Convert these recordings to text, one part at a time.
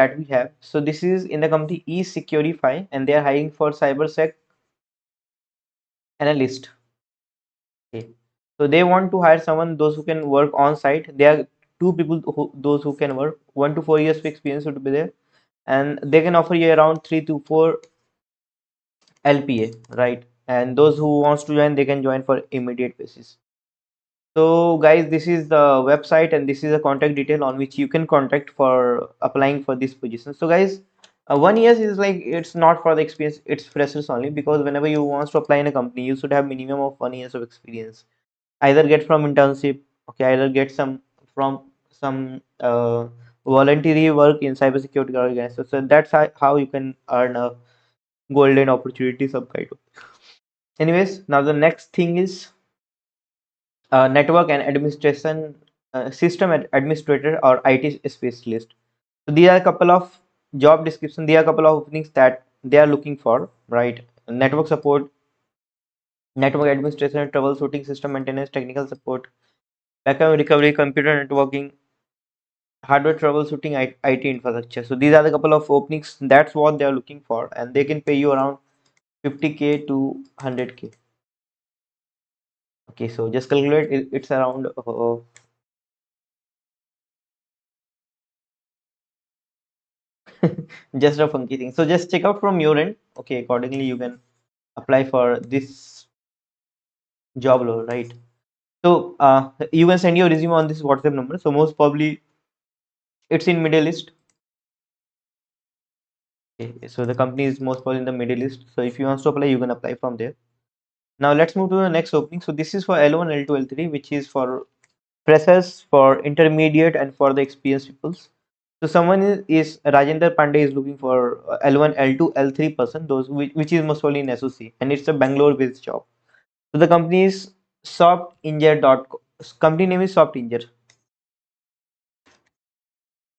that we have. So this is in the company eSecurify, and they are hiring for CyberSec analyst. Okay. So they want to hire someone those who can work on site. There are two people those who can work. 1 to 4 years of experience would be there, and they can offer you around 3 to 4 LPA, right? And those who wants to join, they can join for immediate basis. So guys, this is the website and this is a contact detail on which you can contact for applying for this position. So guys, 1 year is like, it's not for the experience, it's freshers only, because whenever you want to apply in a company, you should have minimum of 1 year of experience. Either get from internship, okay, either get some from some voluntary work in cybersecurity organization. So that's how you can earn a golden opportunity, some kind of. Anyways, now the next thing is network and administration system administrator or IT specialist. So these are a couple of job description. There are a couple of openings that they are looking for, right? Network support, network administration, troubleshooting, system maintenance, technical support, backup recovery, computer networking, hardware troubleshooting, IT infrastructure. So these are the couple of openings. That's what they are looking for, and they can pay you around 50K to 100K. Okay, so just calculate it's around just a funky thing. So just check out from your end. Okay, accordingly you can apply for this job role, right? So you can send your resume on this WhatsApp number. So most probably it's in Middle East. Okay, so the company is most probably in the Middle East. So if you want to apply, you can apply from there. Now let's move to the next opening. So this is for L1, L2, L3, which is for freshers, for intermediate, and for the experienced peoples. So someone is Rajendra Pandey is looking for L1, L2, L3 person, those which is most probably in SOC, and it's a Bangalore based job. So the company is softinger.com. Company name is Softinger.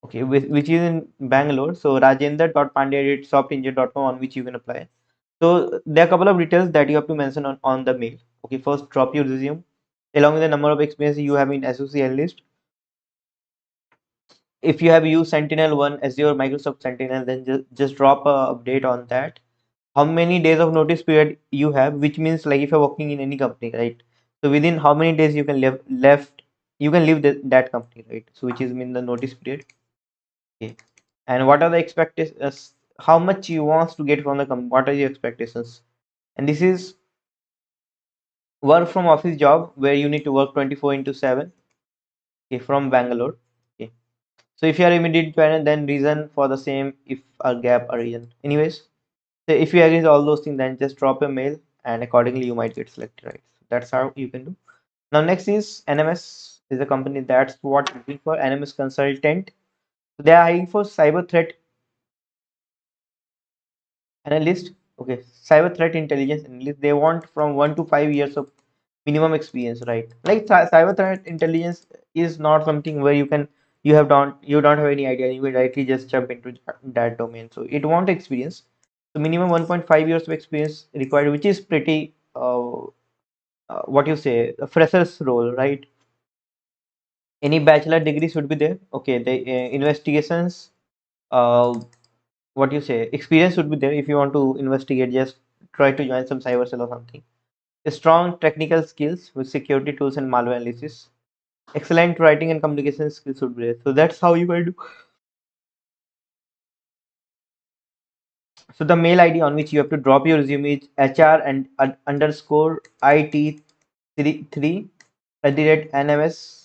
Okay, which is in Bangalore. So rajendra.pandey@softinger.com, on which you can apply. So there are a couple of details that you have to mention on the mail. Okay, first drop your resume along with the number of experience you have in SOC analyst. If you have used Sentinel-1 Azure Microsoft Sentinel, then just drop a update on that. How many days of notice period you have, which means like if you're working in any company, right? So within how many days you can you can leave that company, right? So which is mean the notice period. Okay. And what are the expectations? How much you want to get from the company? What are your expectations? And this is work from office job where you need to work 24 into 7. Okay, from Bangalore. Okay. So if you are immediate parent, then reason for the same if a gap or reason. Anyways, so if you agree with all those things, then just drop a mail and accordingly you might get selected, right? So that's how you can do. Now next is NMS is a company that's what I'm looking for. NMS consultant. So they are hiring for cyber threat analyst. Okay, cyber threat intelligence analyst. They want from 1 to 5 years of minimum experience, right? Like cyber threat intelligence is not something where you don't have any idea. You will directly just jump into that domain. So it want experience. So minimum 1.5 years of experience required, which is pretty what you say, a fresher's role, right? Any bachelor degree should be there. Okay, the investigations, uh, what you say, experience should be there. If you want to investigate, just try to join some cyber cell or something. Strong technical skills with security tools and malware analysis. Excellent writing and communication skills should be there. So that's how you will do. So the mail ID on which you have to drop your resume is HR and underscore IT33 at the rate NMS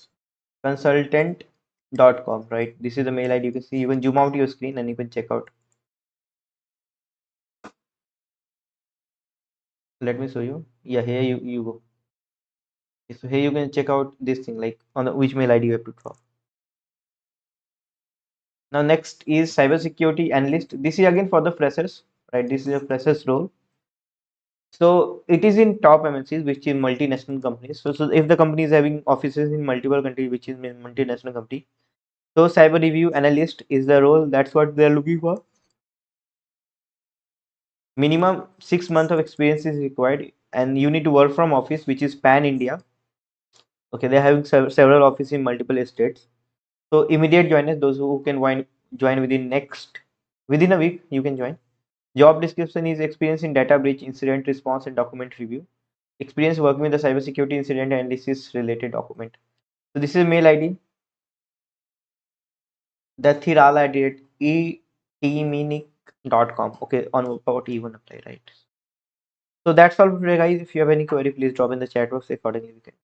consultant.com, right? This is the mail ID. You can see, you can zoom out your screen and you can check out. Let me show you. Yeah, here you go. Okay, so here you can check out this thing, like on the, which mail ID you have to drop. Now next is cybersecurity analyst. This is again for the freshers, right? This is a freshers role. So it is in top MNCs, which is multinational companies. So if the company is having offices in multiple countries, which is multinational company. So cyber review analyst is the role. That's what they're looking for. Minimum 6 months of experience is required, and you need to work from office, which is pan India. Okay, they're having several offices in multiple states. So immediate joiners, those who can join within a week. You can join. Job description is experience in data breach, incident response, and document review. Experience working with the cybersecurity incident analysis related document. So this is mail ID. Dathirala@etminic.com. Okay, on about even apply, right? So that's all for today, guys. If you have any query, please drop in the chat box accordingly. We can